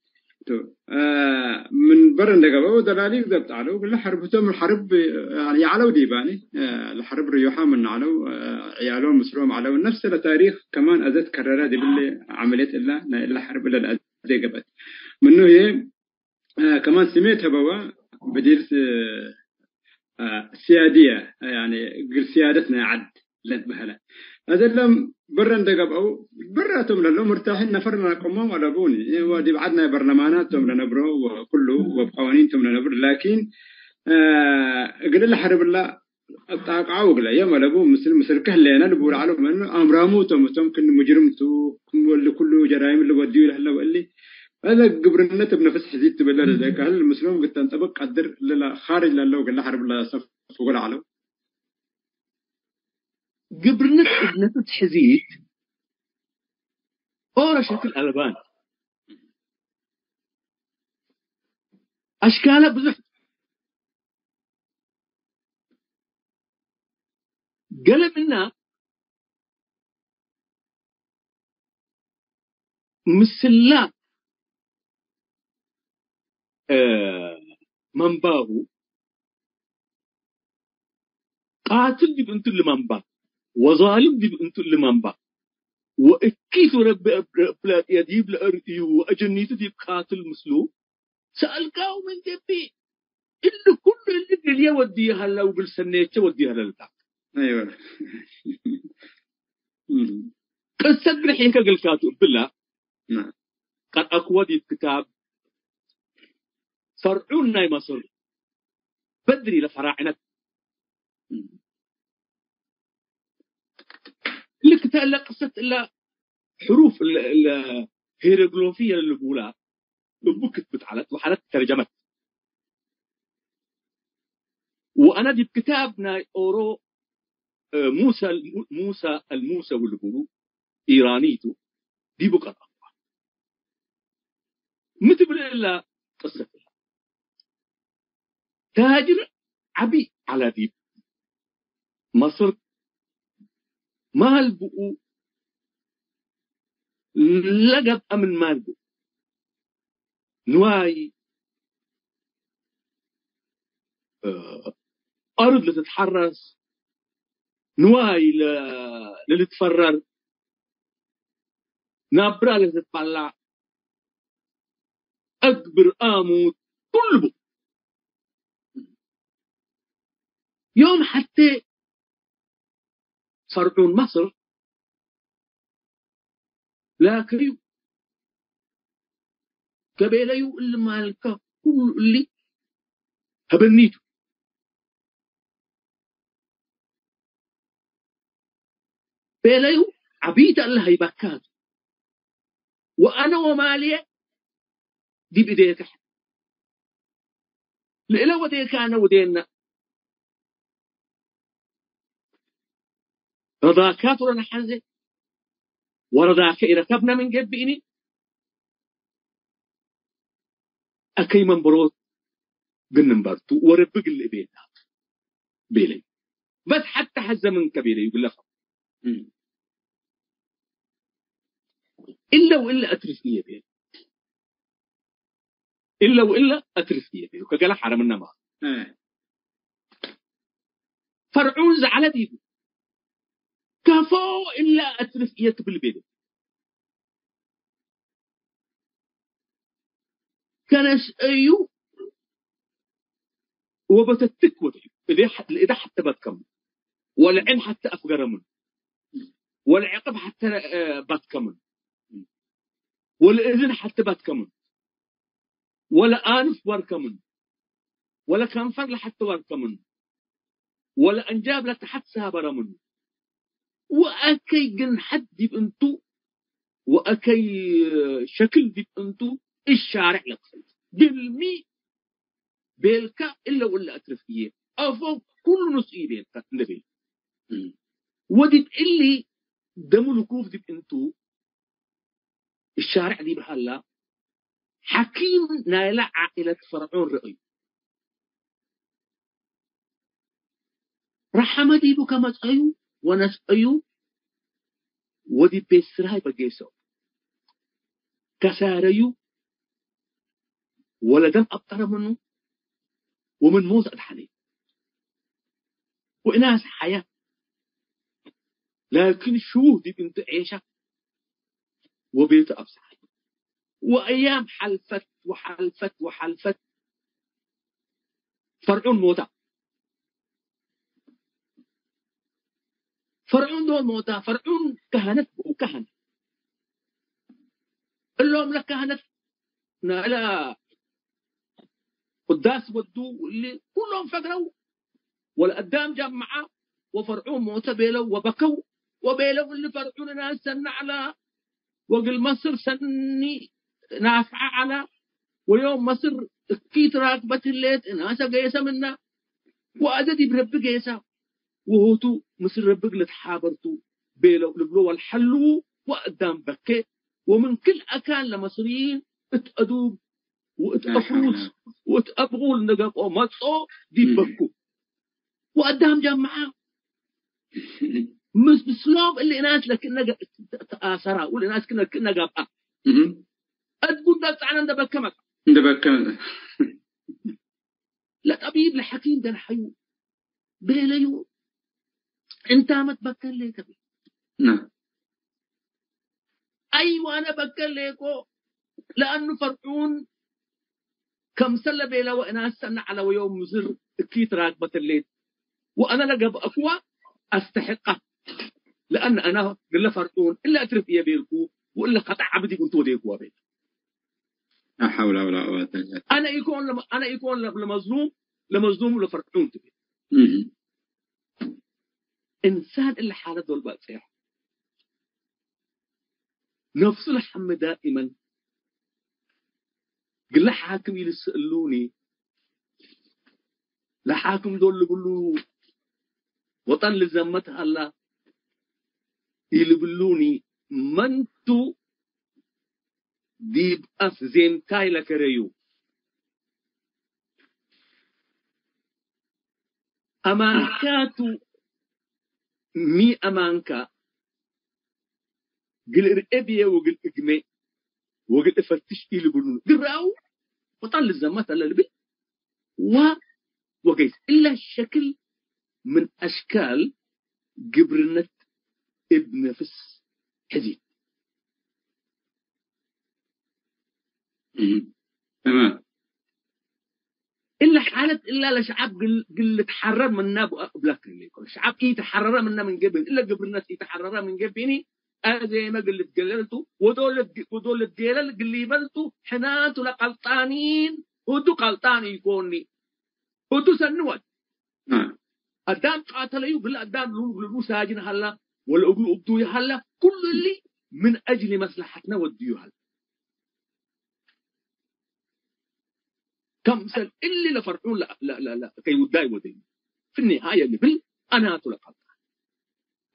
من برا دقبه ودلالي ضبط على وقال حربتهم الحرب يعني علو ديباني الحرب ريوحا من علو عيالهم مسروم علو نفس التاريخ كمان أزت كررها دي باللي عملية إلا حرب إلا الأزي قبت منه هي كمان سميتها بوا بدير سيادية يعني قل سيادتنا عد لد بهلا هذا لم برا دقب أو براتهم لهم مرتاحين نفرنا قمهم ولا بوني ودي بعدنا برلماناتهم لنبرو وكله وقوانينهم لنبر لكن قل الله حرب الله الطاقة وقلا يوم ولا بون مثل كهلنا نبور على من أمراموتهم ممكن مجرمتو اللي كله جرائم اللي وديو له واللي هذا قبرنت بنفس حزيت تبلل ذاك هل المسلم قلت تنطبق قدر لا خارج لله قال حرب الله صف وقول على قبرنت بنفس حزيت أورشة الألبان أشكالها بزح قال منا مسلا منباه قاتل دي بنت اللي منباه وظالم دي بنت اللي منباه وأكيد رب يديب لأرئي وأجنيت دي قاتل مسلو سألقاه من جبي إلا كل اللي يوديها لو بالسنة وديها للبعض أيوة قصة بنحكي قلكاتو بالله نعم قد أكودي كتاب فرعون ناي مصر بدري لفراعنة الكتاب لا قصة إلا حروف الهيروغليفية اللي بقولها بكتبت على وحالات ترجمت وأنا دي بكتابنا أورو موسى واللي بقولوا إيرانيتو دي بقى مثل إلا قصة تاجر عبي على دي مصر مال بقو لقب أمن مال بقو نواي أرض لتتحرس نواي لتتفرر نابرا لتتطلع أكبر آموت كله يوم حتى فرعون مصر لكن قبيلة اللي مالكا كل اللي هبنيته بيلايو عبيد الله يبكات وأنا ومالي دي بديك لإلا وديك أنا ودينا رضاكات ولنا حنزة ورضاك إركبنا من قد بإني أكي من بروت قننبرتو وربق اللي بيتها بيلي بس حتى حزة من كبيرة يقول لك إلا وإلا أترفية بيه إلا وإلا أترفية بيه وكقال حرم النما فرعون زعل ديبو كفو إلا أترفية بالبيت كانش أيو وبتتك إذا حتى بتكمل والعين حتى أفقر منه والعقب حتى بتكمل والإذن حتى بتكمل ولا آنف وركمن ولا كنفر لحتى وركمن ولا أنجاب لتحت سابر من وأكي جن حد ديب أنتو وأكي شكل ديب أنتو الشارع لقصد بالمي بيلكا إلا ولا أترفيه أفو كل نسئي بيلكا نبي وديب اللي دمو لكوف ديب أنتو الشارع دي بحالا حكيم نايلة عائلة فرعون رأي رحمة ديبو كما تأيو ونسأيو ودي بيسرهاي بجيسو كساريو ولدم أبطر منه ومن موز أدحني وإناس حياة لكن شو دي بنت عيشة وبيت أبصح وأيام حلفت وحلفت فرعون موتا فرعون دول موتا فرعون كهنت وكهن اللهم لك كهنت لا قداس ودو اللي كلهم فقروا والقدام جاب معه وفرعون موتا بيلو وبكوا وبيلو اللي فرعون ناس سن على وقل مصر سني نافعة على ويوم مصر كيت راكبة الليت ناسا قيسة منا وأددي برب قيسة وهوتو مصر ربك لتحابرتو بيلو لبلو والحلو وقدام بكي ومن كل أكان لمصريين اتأدوب واتأفروس واتأبغوا لنقاق ومتصو دي بكو وقدام جمعا مش بسلوب اللي ناس لكن تآثرها واللي ناس كنا قابقا أتقول ده تعالى ندبكمك لا طبيب لحكيم ده الحيو بيليو انت ما تبكر لي كبير نعم أيوة أنا بكر ليكو لأنه فرعون كم سلة بيلا وأنا أستنى على ويوم مزر كيت راكبة الليل وأنا لقب أقوى أستحقه لأن أنا قل فرطون إلا أترف يا بيركو وإلا قطع عبدي كنت وديكوا بيت لا حول ولا قوة إلا بالله. أنا يكون لمظلوم لفرطون تبي إنسان إلا حالة دول بقى صحيح نفس الحم دائما قل حاكم يسألوني لحاكم دول يقولوا وطن لزمتها الله يقولوني منتو ديب أف زين تايلا كريو أمانكاتو مي أمانكا قل إرئبية وقل إقمي وقل إفتش يقولون قراو وطن لزمتها الله وقيس إلا الشكل من أشكال جبرنة ابن نفس حزين تمام إلا حالة إلا لشعب قل تحرر منا بلاك اللي يقول شعب يتحرر منا من قبل إلا جبرنة يتحرر من قبلني زي ما قلت قللتو ودول الديلة اللي بلتو حناتو لقلطانين ودو قلطاني يكوني ودو سنوات أدام قاتل يقول أدام لو ساجن هلا ولا أقول أبدو هلا كل اللي من أجل مصلحتنا وديو هلا كم سن اللي لفرعون لا كي وداي ودين في النهاية اللي أنا أتلقى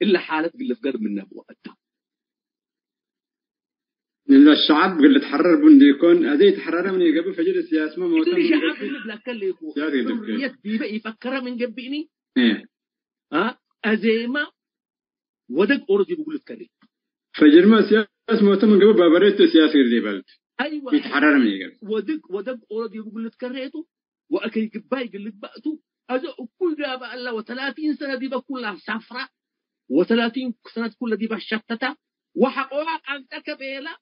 إلا حالة اللي في قرب من نبوة أدام إلا الشعب قل تحرر بنديكون هذه يتحرر من قبل فجر السياسة ما موتن اللي شعب اللي بلا كليكو ذرية بيبا يفكر من قبلني أزيما ودق أورجي بقول تكري فجر ما سياسة موتن من قبل بابريت سياسة اللي بلت أيوة يتحرر من قبل ودق أورجي بقول تكريتو وأكيد باي قلت بقتو هذا كل جاب الله و30 سنة دي بكلها سفرة و30 سنة كلها دي بشتتة وحقوها أنت كبيلة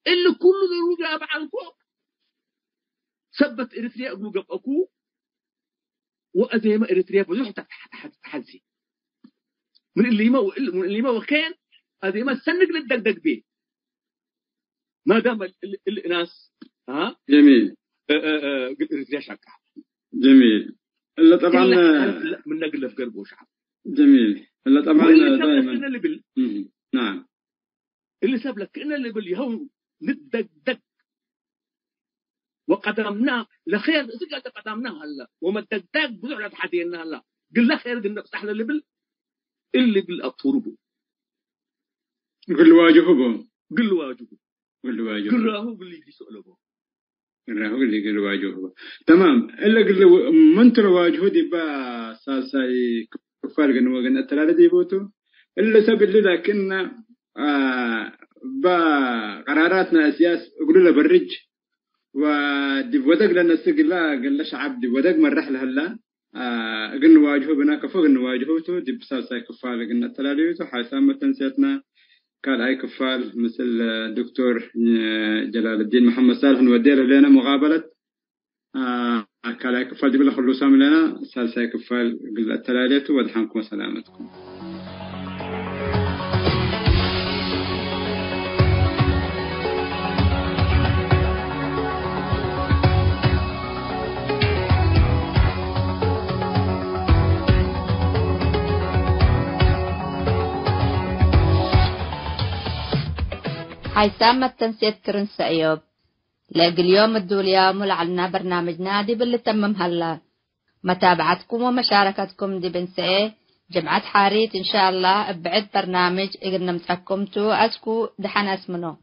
اللي كله ذو جاب عنكو سبت إريتريا أقول جاب أكو وأزيما إريتريا بزوج تحزي من اللي ما وكان أزيما سنق للدقدق بيه ما دام الناس جميل إريتريا شكا جميل إلا طبعا من نقل في قلبه شعب جميل إلا طبعا دائما نعم اللي ساب لك إن اللي باليهو ندقدق وقدمناه لخير سجلت قدمناه هلا وما الدقدق بزعلت حدينا هلا قل خير قلنا بصح اللي بالأطربه قل واجهه قل واجهه قل راهو قل يجي سؤاله راهو قل واجهه تمام إلا قل من ترى واجهه دي با ساساي كفار قلنا التلالة دي بوتو إلا سبب لي لكن بقراراتنا أسياس يقولوا له برج ودي ودق لنا استقلا قال شعب دي ودق من رحلة هلا قلنا واجهه بناك فوق قلنا واجهوته دي بساسا كفال قلنا التلاليوته حيسامة تنسيتنا قال أي كفال مثل دكتور جلال الدين محمد صالح نوديله لنا مقابلة قال أي كفال دي بالله خلو سامي لنا ساسا كفال قلنا التلاليوته ودحانكم وسلامتكم حيسام التنسيق كرنس أيوب لاقي اليوم الدوليا ملعلنا برنامج نادي باللي تمم هلا متابعتكم ومشاركتكم دي بنسئ جمعة حاريت إن شاء الله بعد برنامج إقنا متحكمتو أسكو دحنا اسمنو